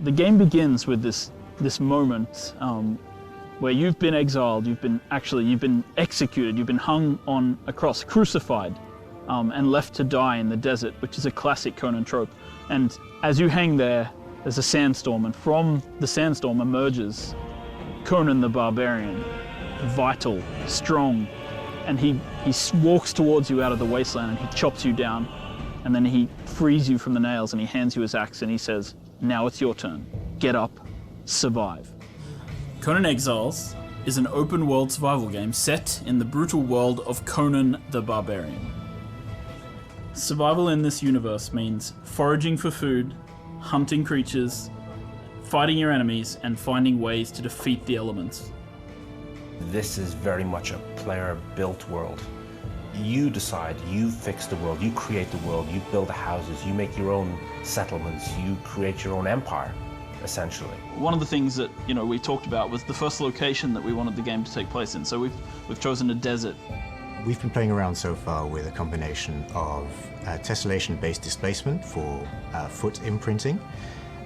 The game begins with this moment where you've been exiled, you've been executed, you've been hung on a cross, crucified, and left to die in the desert, which is a classic Conan trope. And as you hang there, there's a sandstorm, and from the sandstorm emerges Conan the Barbarian, vital, strong, and he walks towards you out of the wasteland and he chops you down, and then he frees you from the nails and he hands you his axe and he says, "Now it's your turn. Get up, survive." Conan Exiles is an open-world survival game set in the brutal world of Conan the Barbarian. Survival in this universe means foraging for food, hunting creatures, fighting your enemies, and finding ways to defeat the elements. This is very much a player-built world. You decide, you fix the world, you create the world, you build the houses, you make your own settlements, you create your own empire, essentially. One of the things that we talked about was the first location that we wanted the game to take place in. So we've chosen a desert. We've been playing around so far with a combination of tessellation-based displacement for foot imprinting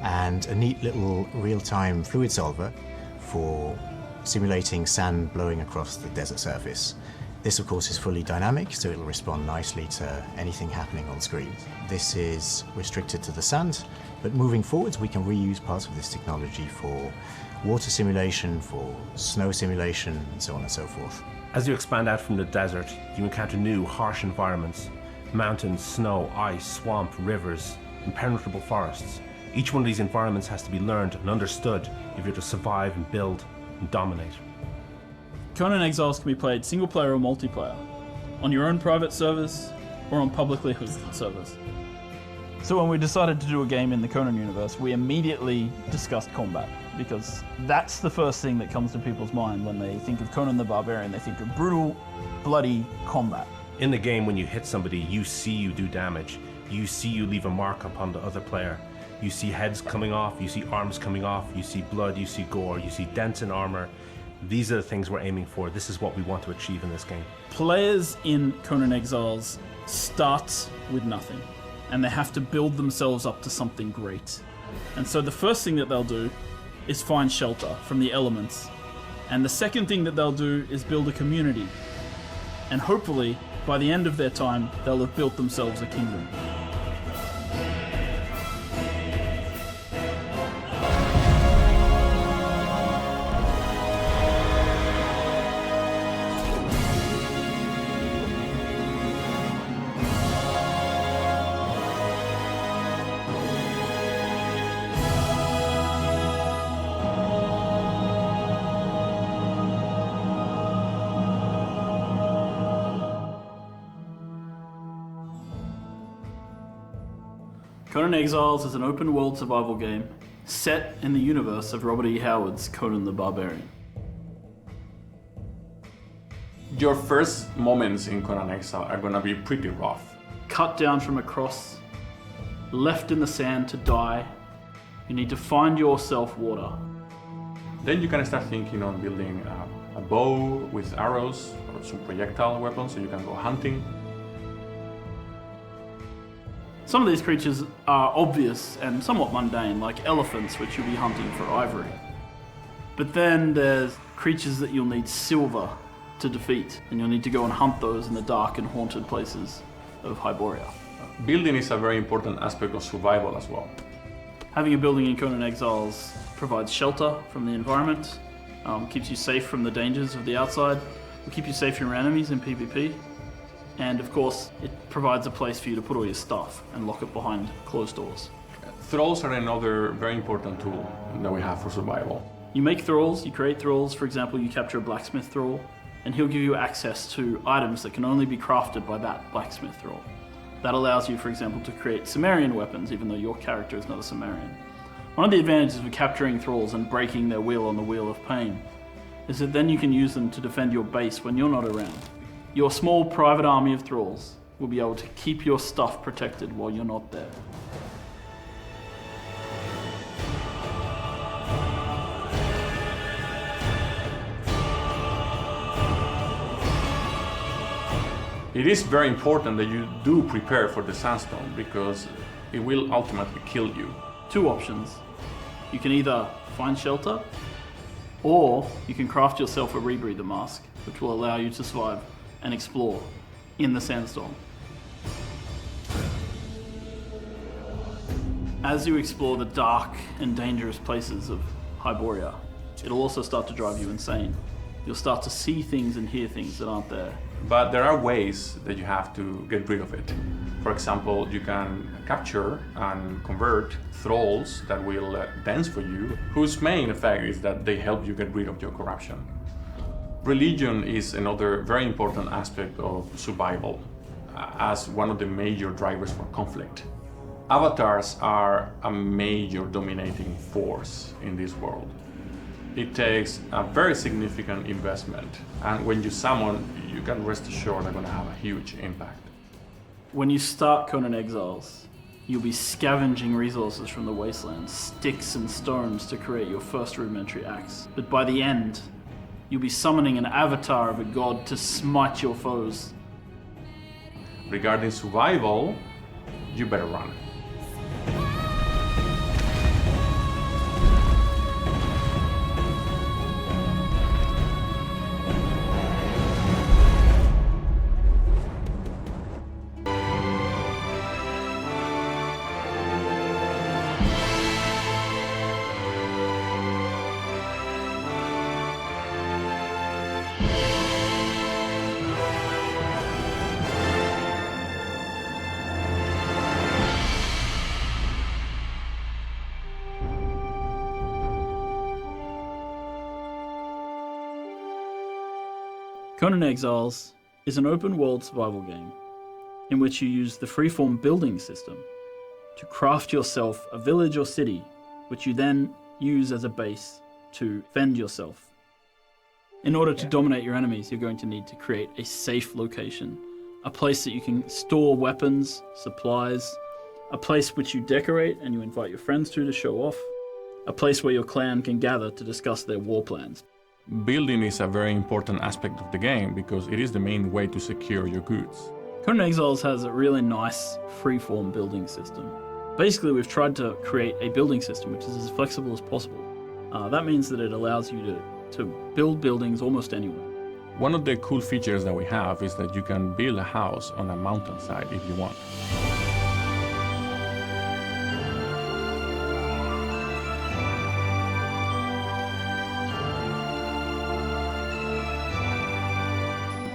and a neat little real-time fluid solver for simulating sand blowing across the desert surface. This, of course, is fully dynamic, so it'll respond nicely to anything happening on screen. This is restricted to the sand, but moving forwards, we can reuse parts of this technology for water simulation, for snow simulation, and so on and so forth. As you expand out from the desert, you encounter new, harsh environments. Mountains, snow, ice, swamp, rivers, impenetrable forests. Each one of these environments has to be learned and understood if you're to survive and build and dominate. Conan Exiles can be played single player or multiplayer, on your own private servers or on publicly hosted servers. So when we decided to do a game in the Conan universe, we immediately discussed combat, because that's the first thing that comes to people's mind when they think of Conan the Barbarian. They think of brutal, bloody combat. In the game, when you hit somebody, you see you do damage. You see you leave a mark upon the other player. You see heads coming off, you see arms coming off, you see blood, you see gore, you see dents in armor. These are the things we're aiming for. This is what we want to achieve in this game. Players in Conan Exiles start with nothing, and they have to build themselves up to something great. And so the first thing that they'll do is find shelter from the elements. And the second thing that they'll do is build a community. And hopefully, by the end of their time, they'll have built themselves a kingdom. Conan Exiles is an open-world survival game set in the universe of Robert E. Howard's Conan the Barbarian. Your first moments in Conan Exile are gonna be pretty rough. Cut down from a cross, left in the sand to die. You need to find yourself water. Then you can start thinking on building a bow with arrows or some projectile weapons so you can go hunting. Some of these creatures are obvious and somewhat mundane, like elephants, which you'll be hunting for ivory. But then there's creatures that you'll need silver to defeat, and you'll need to go and hunt those in the dark and haunted places of Hyboria. Building is a very important aspect of survival as well. Having a building in Conan Exiles provides shelter from the environment, keeps you safe from the dangers of the outside, will keep you safe from your enemies in PvP, and of course, it provides a place for you to put all your stuff and lock it behind closed doors. Thralls are another very important tool that we have for survival. You make thralls, you create thralls. For example, you capture a blacksmith thrall, and he'll give you access to items that can only be crafted by that blacksmith thrall. That allows you, for example, to create Sumerian weapons, even though your character is not a Sumerian. One of the advantages of capturing thralls and breaking their wheel on the Wheel of Pain is that then you can use them to defend your base when you're not around. Your small private army of thralls will be able to keep your stuff protected while you're not there. It is very important that you do prepare for the sandstorm because it will ultimately kill you. Two options. You can either find shelter, or you can craft yourself a rebreather mask, which will allow you to survive and explore in the sandstorm. As you explore the dark and dangerous places of Hyboria, it'll also start to drive you insane. You'll start to see things and hear things that aren't there. But there are ways that you have to get rid of it. For example, you can capture and convert thralls that will dance for you, whose main effect is that they help you get rid of your corruption. Religion is another very important aspect of survival, as one of the major drivers for conflict. Avatars are a major dominating force in this world. It takes a very significant investment, and when you summon, you can rest assured they're going to have a huge impact. When you start Conan Exiles, you'll be scavenging resources from the wastelands, sticks and stones to create your first rudimentary axe. But by the end, you'll be summoning an avatar of a god to smite your foes. Regarding survival, you better run. Conan Exiles is an open-world survival game in which you use the freeform building system to craft yourself a village or city, which you then use as a base to fend yourself. In order to dominate your enemies, you're going to need to create a safe location, a place that you can store weapons, supplies, a place which you decorate and you invite your friends to show off, a place where your clan can gather to discuss their war plans. Building is a very important aspect of the game because it is the main way to secure your goods. Conan Exiles has a really nice freeform building system. Basically, we've tried to create a building system which is as flexible as possible. That means that it allows you to build buildings almost anywhere. One of the cool features that we have is that you can build a house on a mountainside if you want.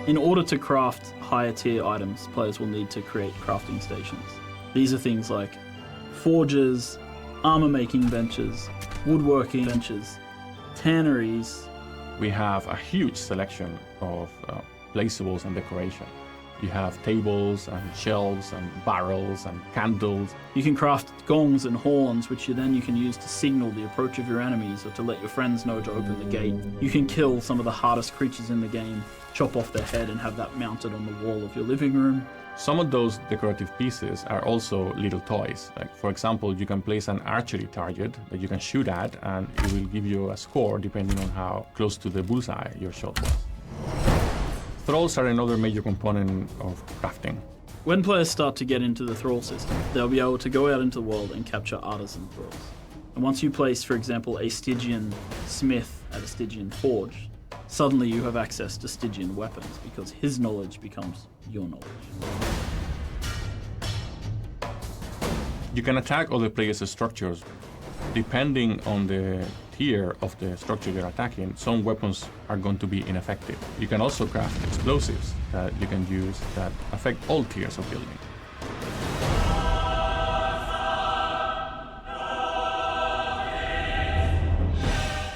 In order to craft higher tier items, players will need to create crafting stations. These are things like forges, armor making benches, woodworking benches, tanneries. We have a huge selection of placeables and decoration. You have tables and shelves and barrels and candles. You can craft gongs and horns, which you can use to signal the approach of your enemies or to let your friends know to open the gate. You can kill some of the hardest creatures in the game, chop off their head and have that mounted on the wall of your living room. Some of those decorative pieces are also little toys. Like, for example, you can place an archery target that you can shoot at, and it will give you a score depending on how close to the bullseye your shot was. Thralls are another major component of crafting. When players start to get into the thrall system, they'll be able to go out into the world and capture artisan thralls. And once you place, for example, a Stygian smith at a Stygian forge, suddenly you have access to Stygian weapons because his knowledge becomes your knowledge. You can attack other players' structures. Depending on the tier of the structure you're attacking, some weapons are going to be ineffective. You can also craft explosives that you can use that affect all tiers of building.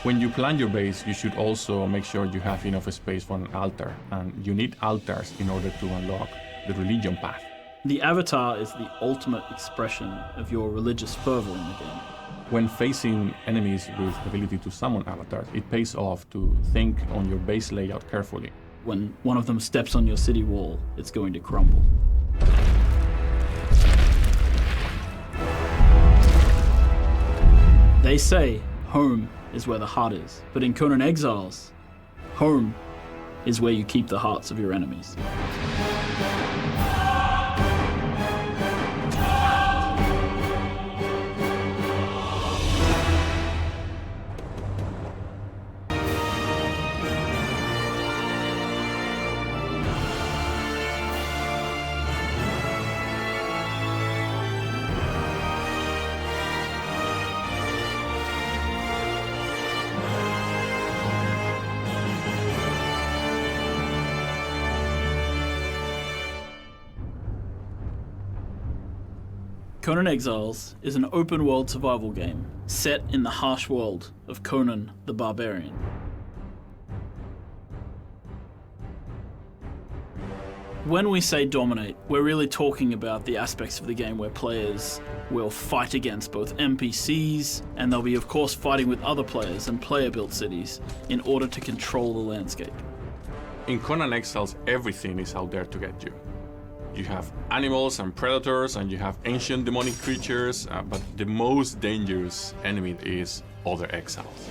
When you plan your base, you should also make sure you have enough space for an altar, and you need altars in order to unlock the religion path. The avatar is the ultimate expression of your religious fervor in the game. When facing enemies with the ability to summon avatars, it pays off to think on your base layout carefully. When one of them steps on your city wall, it's going to crumble. They say home is where the heart is, but in Conan Exiles, home is where you keep the hearts of your enemies. Conan Exiles is an open-world survival game set in the harsh world of Conan the Barbarian. When we say dominate, we're really talking about the aspects of the game where players will fight against both NPCs, and they'll be of course fighting with other players and player-built cities in order to control the landscape. In Conan Exiles, everything is out there to get you. You have animals and predators, and you have ancient demonic creatures, but the most dangerous enemy is other exiles.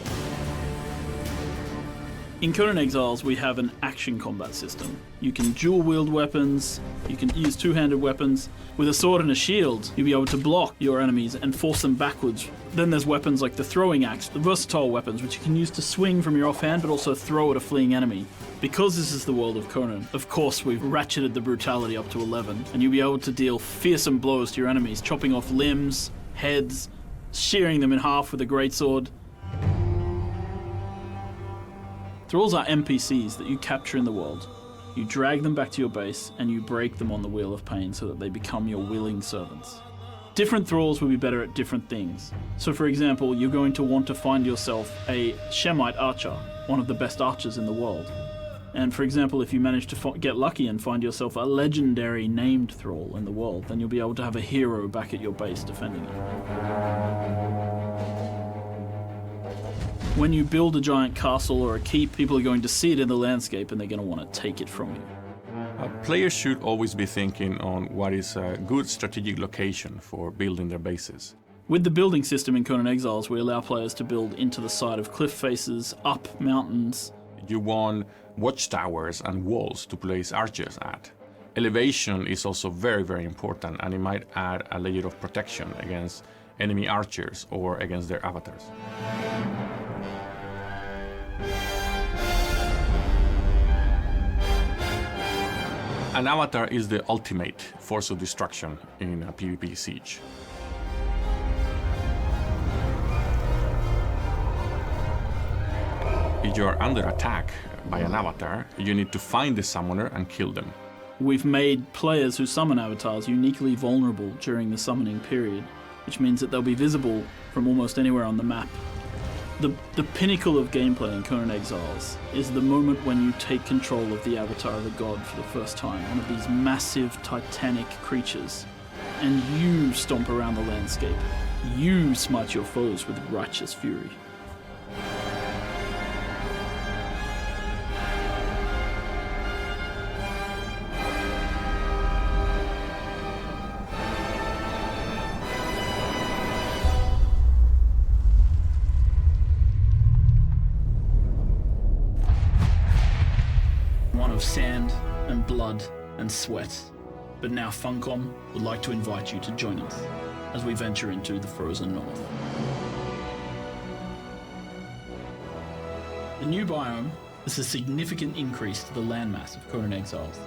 In Conan Exiles, we have an action combat system. You can dual-wield weapons, you can use two-handed weapons. With a sword and a shield, you'll be able to block your enemies and force them backwards. Then there's weapons like the throwing axe, the versatile weapons, which you can use to swing from your offhand, but also throw at a fleeing enemy. Because this is the world of Conan, of course we've ratcheted the brutality up to 11, and you'll be able to deal fearsome blows to your enemies, chopping off limbs, heads, shearing them in half with a greatsword. Thralls are NPCs that you capture in the world. You drag them back to your base and you break them on the wheel of pain so that they become your willing servants. Different thralls will be better at different things. So for example, you're going to want to find yourself a Shemite archer, one of the best archers in the world. And for example, if you manage to get lucky and find yourself a legendary named thrall in the world, then you'll be able to have a hero back at your base defending you. When you build a giant castle or a keep, people are going to see it in the landscape and they're going to want to take it from you. Players should always be thinking on what is a good strategic location for building their bases. With the building system in Conan Exiles, we allow players to build into the side of cliff faces, up mountains. You want watchtowers and walls to place archers at. Elevation is also very, very important, and it might add a layer of protection against enemy archers or against their avatars. An avatar is the ultimate force of destruction in a PvP siege. If you're under attack by an avatar, you need to find the summoner and kill them. We've made players who summon avatars uniquely vulnerable during the summoning period, which means that they'll be visible from almost anywhere on the map. The pinnacle of gameplay in Conan Exiles is the moment when you take control of the avatar of a god for the first time, one of these massive titanic creatures, and you stomp around the landscape. You smite your foes with righteous fury. One of sand and blood and sweat. But now Funcom would like to invite you to join us as we venture into the frozen north. The new biome is a significant increase to the landmass of Conan Exiles,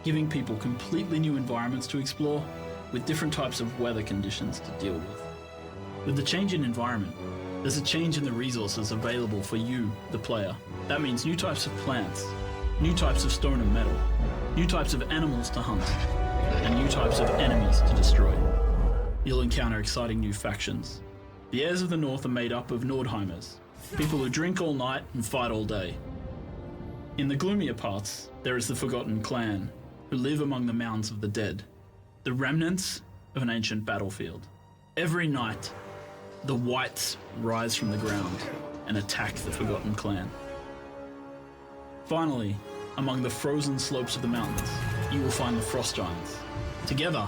giving people completely new environments to explore with different types of weather conditions to deal with. With the change in environment, there's a change in the resources available for you, the player. That means new types of plants, new types of stone and metal, new types of animals to hunt, and new types of enemies to destroy. You'll encounter exciting new factions. The heirs of the North are made up of Nordheimers, people who drink all night and fight all day. In the gloomier parts, there is the Forgotten Clan, who live among the mounds of the dead, the remnants of an ancient battlefield. Every night, the Whites rise from the ground and attack the Forgotten Clan. Finally, among the frozen slopes of the mountains, you will find the Frost Giants. Together,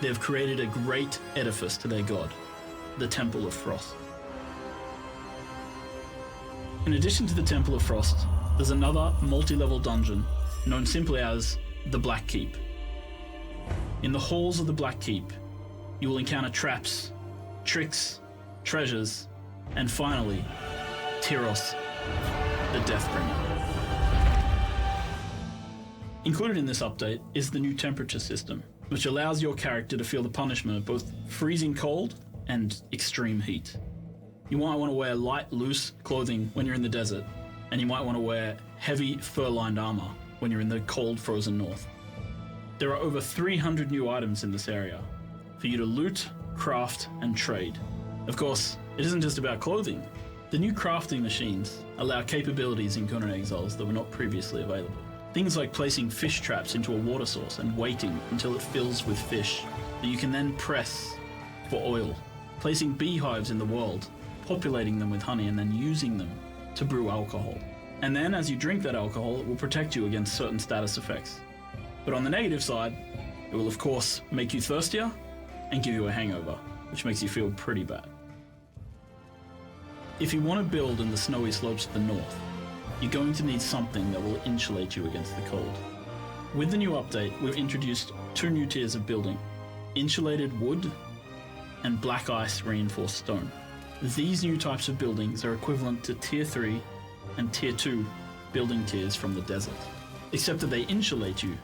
they have created a great edifice to their god, the Temple of Frost. In addition to the Temple of Frost, there's another multi-level dungeon known simply as the Black Keep. In the halls of the Black Keep, you will encounter traps, tricks, treasures, and finally, Tyros, the Deathbringer. Included in this update is the new temperature system, which allows your character to feel the punishment of both freezing cold and extreme heat. You might want to wear light, loose clothing when you're in the desert, and you might want to wear heavy, fur-lined armor when you're in the cold, frozen north. There are over 300 new items in this area for you to loot craft, and trade. Of course, it isn't just about clothing. The new crafting machines allow capabilities in Conan Exiles that were not previously available. Things like placing fish traps into a water source and waiting until it fills with fish that you can then press for oil. Placing beehives in the world, populating them with honey and then using them to brew alcohol. And then as you drink that alcohol, it will protect you against certain status effects. But on the negative side, it will of course make you thirstier and give you a hangover, which makes you feel pretty bad. If you want to build in the snowy slopes of the north, you're going to need something that will insulate you against the cold. With the new update, we've introduced 2 new tiers of building: insulated wood and black ice reinforced stone. These new types of buildings are equivalent to Tier 3 and Tier 2 building tiers from the desert, except that they insulate you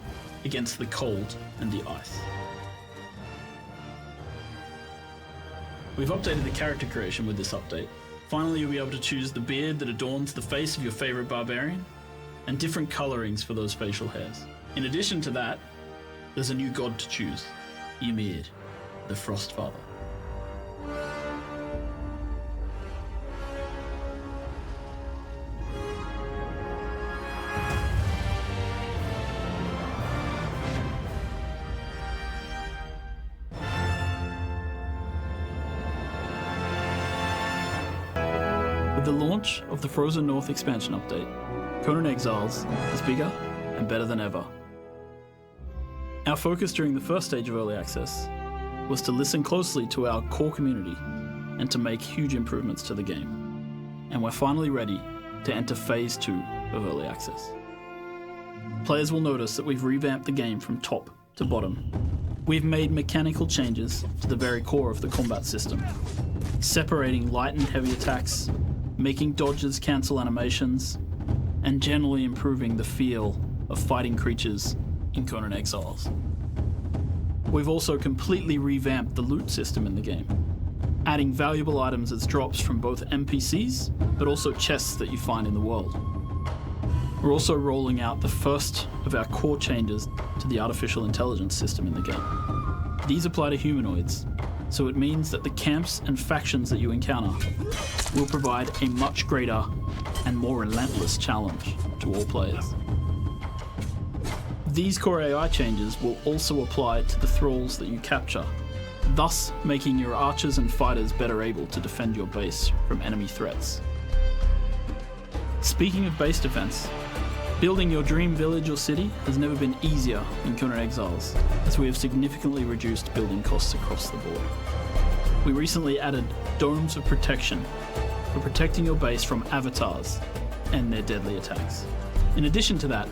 against the cold and the ice. We've updated the character creation with this update. Finally, you'll be able to choose the beard that adorns the face of your favorite barbarian, and different colorings for those facial hairs. In addition to that, there's a new god to choose, Ymir, the Frost Father. With the launch of the Frozen North expansion update, Conan Exiles is bigger and better than ever. Our focus during the first stage of early access was to listen closely to our core community and to make huge improvements to the game. And we're finally ready to enter Phase 2 of early access. Players will notice that we've revamped the game from top to bottom. We've made mechanical changes to the very core of the combat system, separating light and heavy attacks, making dodges cancel animations, and generally improving the feel of fighting creatures in Conan Exiles. We've also completely revamped the loot system in the game, adding valuable items as drops from both NPCs, but also chests that you find in the world. We're also rolling out the first of our core changes to the artificial intelligence system in the game. These apply to humanoids, so it means that the camps and factions that you encounter will provide a much greater and more relentless challenge to all players. These core AI changes will also apply to the thralls that you capture, thus making your archers and fighters better able to defend your base from enemy threats. Speaking of base defense, building your dream village or city has never been easier in Conan Exiles, as we have significantly reduced building costs across the board. We recently added domes of protection for protecting your base from avatars and their deadly attacks. In addition to that,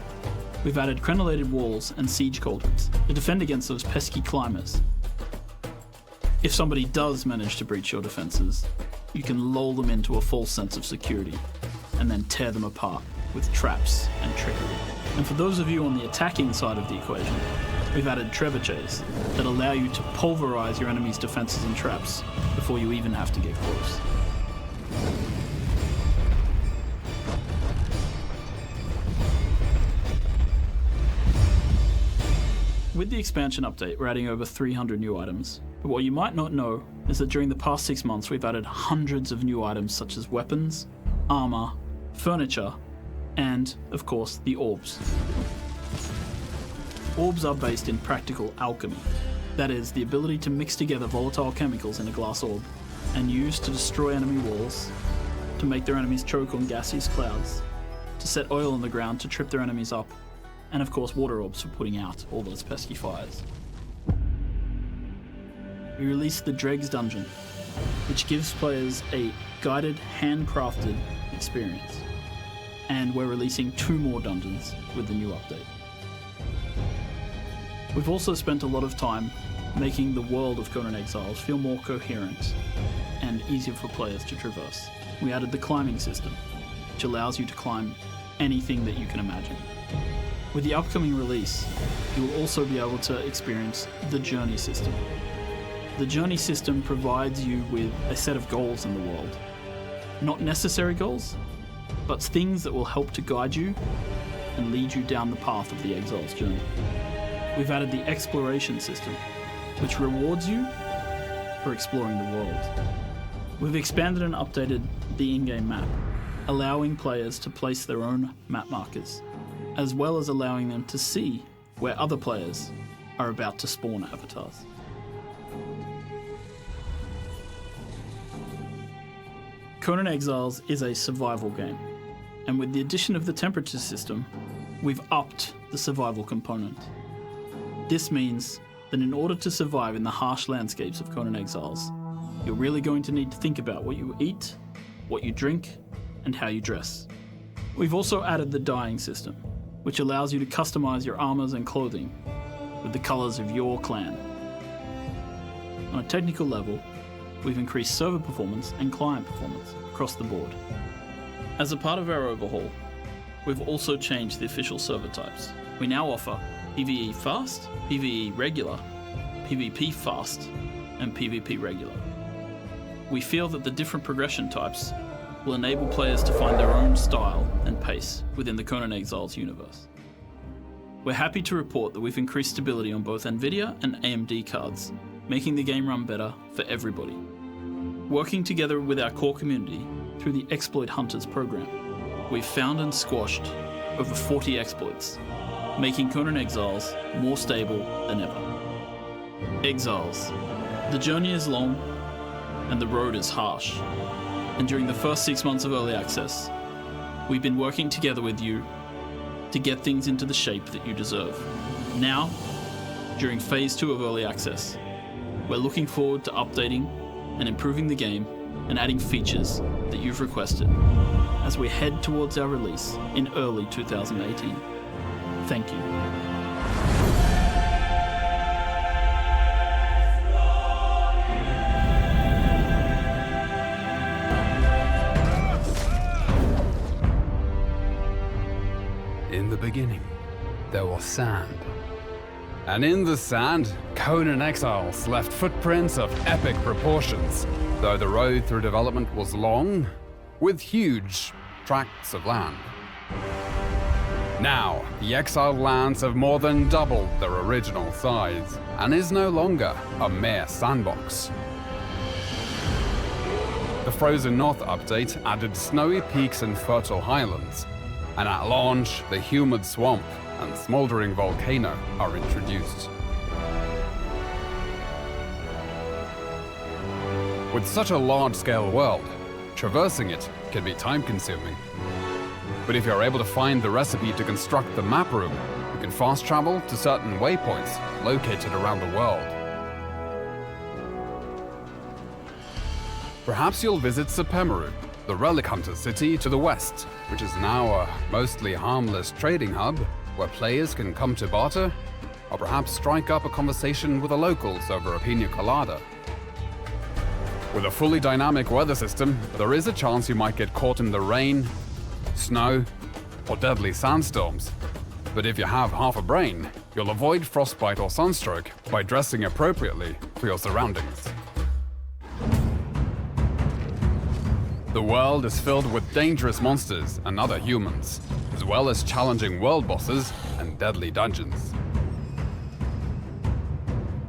we've added crenellated walls and siege cauldrons to defend against those pesky climbers. If somebody does manage to breach your defenses, you can lull them into a false sense of security and then tear them apart with traps and trickery. And for those of you on the attacking side of the equation, we've added trebuchets that allow you to pulverize your enemy's defenses and traps before you even have to get close. With the expansion update, we're adding over 300 new items. But what you might not know is that during the past 6 months, we've added hundreds of new items such as weapons, armor, furniture, and, of course, the orbs. Orbs are based in practical alchemy. That is, the ability to mix together volatile chemicals in a glass orb and use to destroy enemy walls, to make their enemies choke on gaseous clouds, to set oil on the ground to trip their enemies up, and of course water orbs for putting out all those pesky fires. We released the Dregs Dungeon, which gives players a guided, handcrafted experience. And we're releasing 2 more dungeons with the new update. We've also spent a lot of time making the world of Conan Exiles feel more coherent and easier for players to traverse. We added the climbing system, which allows you to climb anything that you can imagine. With the upcoming release, you will also be able to experience the journey system. The journey system provides you with a set of goals in the world. Not necessary goals, but things that will help to guide you and lead you down the path of the Exile's journey. We've added the exploration system, which rewards you for exploring the world. We've expanded and updated the in-game map, allowing players to place their own map markers, as well as allowing them to see where other players are about to spawn avatars. Conan Exiles is a survival game, and with the addition of the temperature system, we've upped the survival component. This means that in order to survive in the harsh landscapes of Conan Exiles, you're really going to need to think about what you eat, what you drink, and how you dress. We've also added the dyeing system, which allows you to customize your armors and clothing with the colors of your clan. On a technical level, we've increased server performance and client performance across the board. As a part of our overhaul, we've also changed the official server types. We now offer PvE Fast, PvE Regular, PvP Fast, and PvP Regular. We feel that the different progression types will enable players to find their own style and pace within the Conan Exiles universe. We're happy to report that we've increased stability on both Nvidia and AMD cards, making the game run better for everybody. Working together with our core community through the Exploit Hunters program, we've found and squashed over 40 exploits, making Conan Exiles more stable than ever. Exiles. The journey is long and the road is harsh. And during the first 6 months of early access, we've been working together with you to get things into the shape that you deserve. Now, during phase 2 of early access, we're looking forward to updating and improving the game and adding features that you've requested as we head towards our release in early 2018. Thank you. In the beginning, there was sand. And in the sand, Conan Exiles left footprints of epic proportions, though the road through development was long, with huge tracts of land. Now, the exiled lands have more than doubled their original size, and is no longer a mere sandbox. The Frozen North update added snowy peaks and fertile highlands, and at launch, the humid swamp and smoldering volcano are introduced. With such a large-scale world, traversing it can be time-consuming. But if you're able to find the recipe to construct the map room, you can fast travel to certain waypoints located around the world. Perhaps you'll visit Sepemeru, the relic hunter city to the west, which is now a mostly harmless trading hub where players can come to barter, or perhaps strike up a conversation with the locals over a pina colada. With a fully dynamic weather system, there is a chance you might get caught in the rain, snow, or deadly sandstorms. But if you have half a brain, you'll avoid frostbite or sunstroke by dressing appropriately for your surroundings. The world is filled with dangerous monsters and other humans, as well as challenging world bosses and deadly dungeons.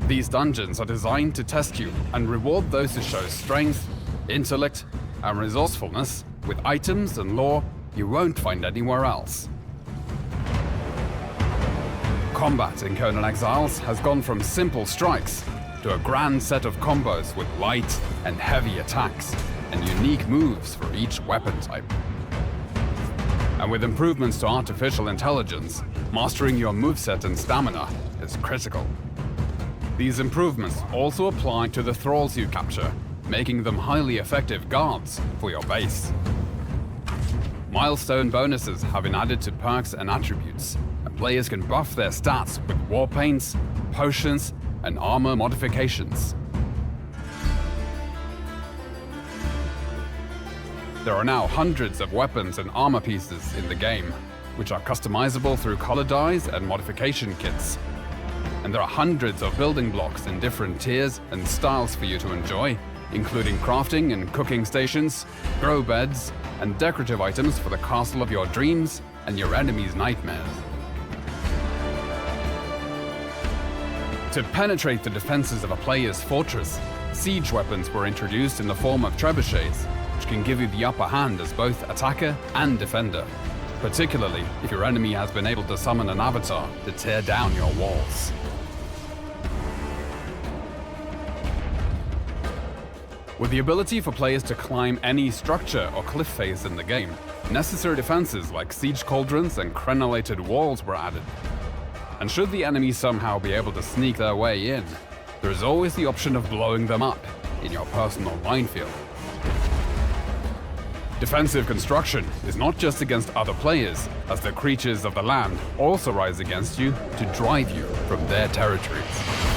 These dungeons are designed to test you and reward those who show strength, intellect, and resourcefulness with items and lore you won't find anywhere else. Combat in Conan Exiles has gone from simple strikes to a grand set of combos with light and heavy attacks and unique moves for each weapon type. And with improvements to artificial intelligence, mastering your moveset and stamina is critical. These improvements also apply to the thralls you capture, making them highly effective guards for your base. Milestone bonuses have been added to perks and attributes, and players can buff their stats with war paints, potions, and armor modifications. There are now hundreds of weapons and armor pieces in the game, which are customizable through color dyes and modification kits. And there are hundreds of building blocks in different tiers and styles for you to enjoy, including crafting and cooking stations, grow beds, and decorative items for the castle of your dreams and your enemy's nightmares. To penetrate the defenses of a player's fortress, siege weapons were introduced in the form of trebuchets, which can give you the upper hand as both attacker and defender, particularly if your enemy has been able to summon an avatar to tear down your walls. With the ability for players to climb any structure or cliff face in the game, necessary defenses like siege cauldrons and crenellated walls were added. And should the enemy somehow be able to sneak their way in, there is always the option of blowing them up in your personal minefield. Defensive construction is not just against other players, as the creatures of the land also rise against you to drive you from their territories.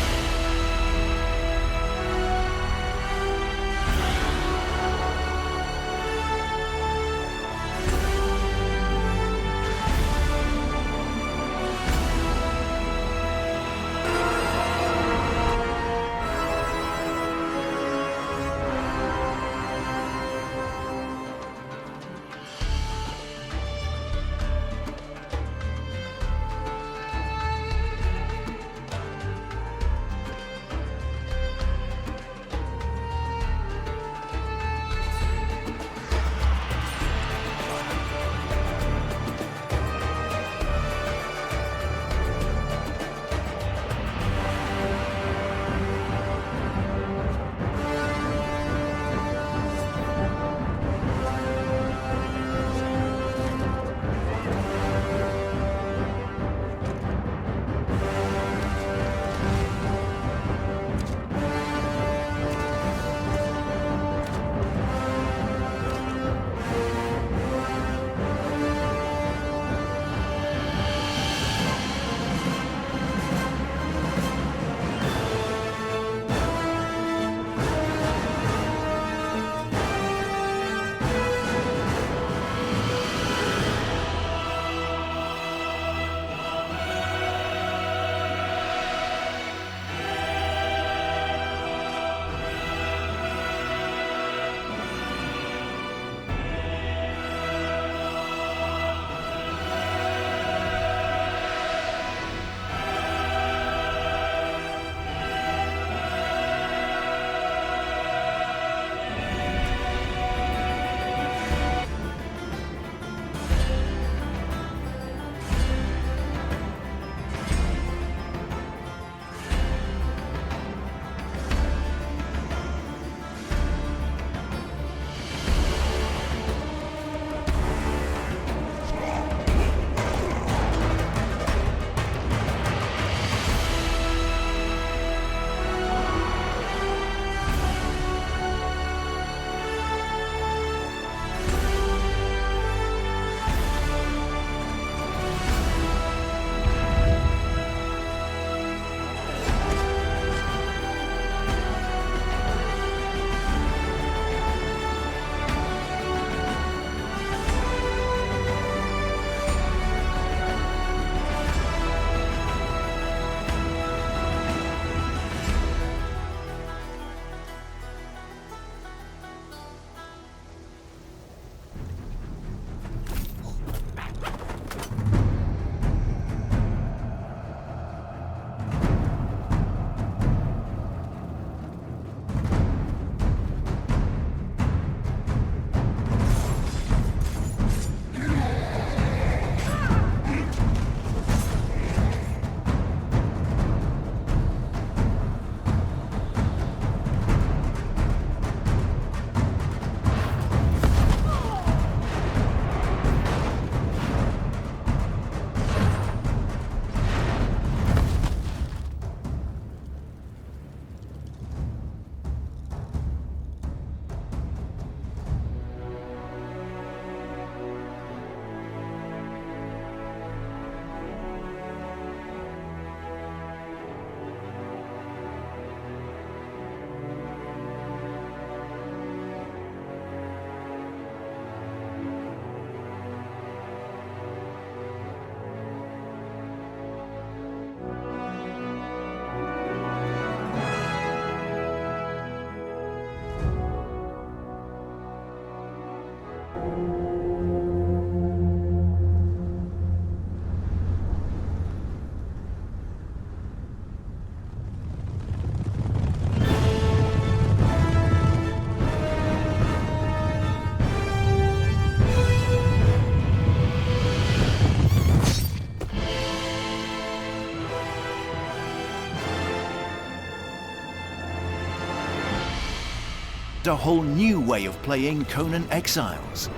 unlocked a whole new way of playing Conan Exiles.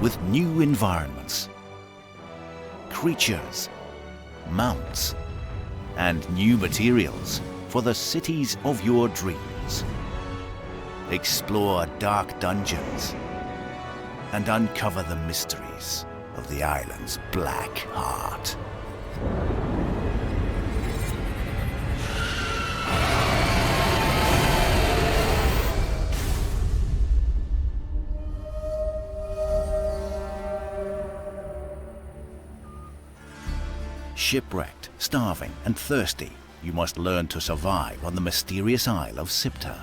With new environments, creatures, mounts, and new materials for the cities of your dreams. Explore dark dungeons and uncover the mysteries of the island's black heart. Shipwrecked, starving, and thirsty, you must learn to survive on the mysterious Isle of Sipta.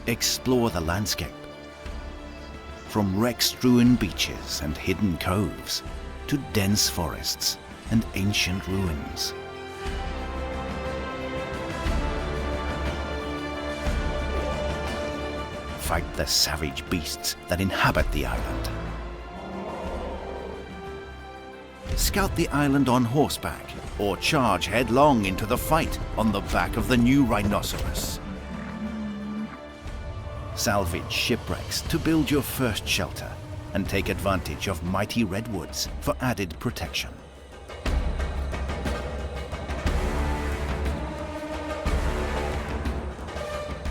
Explore the landscape, from wreck-strewn beaches and hidden coves to dense forests and ancient ruins. Fight the savage beasts that inhabit the island. Scout the island on horseback, or charge headlong into the fight on the back of the new rhinoceros. Salvage shipwrecks to build your first shelter, and take advantage of mighty redwoods for added protection.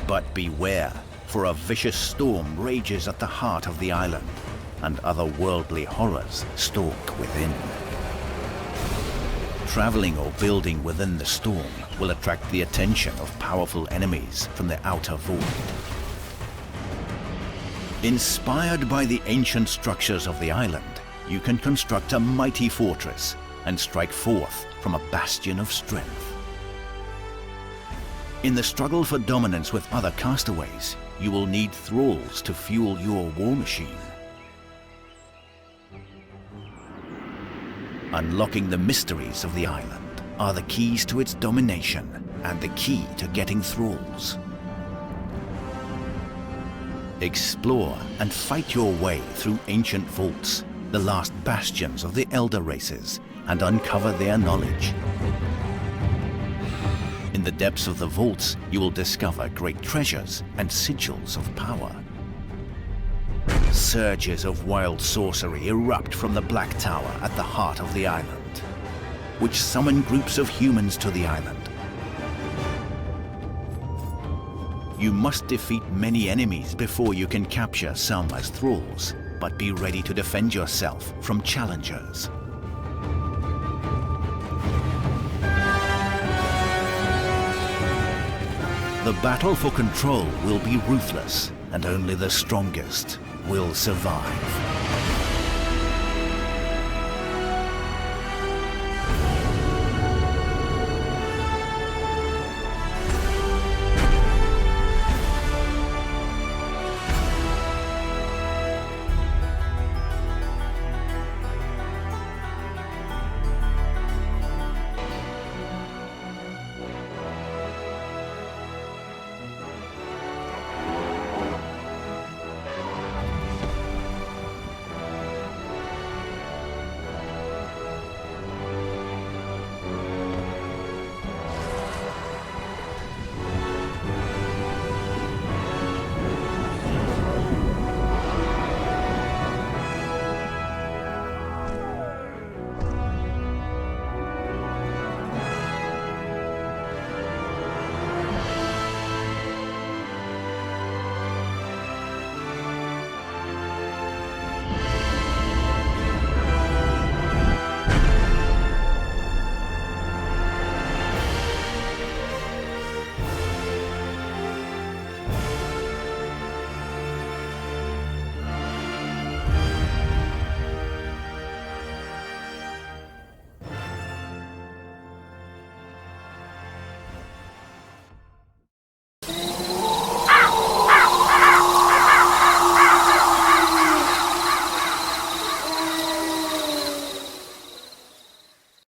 But beware, for a vicious storm rages at the heart of the island, and otherworldly horrors stalk within. Traveling or building within the storm will attract the attention of powerful enemies from the outer void. Inspired by the ancient structures of the island, you can construct a mighty fortress and strike forth from a bastion of strength. In the struggle for dominance with other castaways, you will need thralls to fuel your war machine. Unlocking the mysteries of the island are the keys to its domination and the key to getting thralls. Explore and fight your way through ancient vaults, the last bastions of the elder races, and uncover their knowledge. In the depths of the vaults, you will discover great treasures and sigils of power. Surges of wild sorcery erupt from the Black Tower at the heart of the island, which summon groups of humans to the island. You must defeat many enemies before you can capture some as thralls, but be ready to defend yourself from challengers. The battle for control will be ruthless, and only the strongest will survive.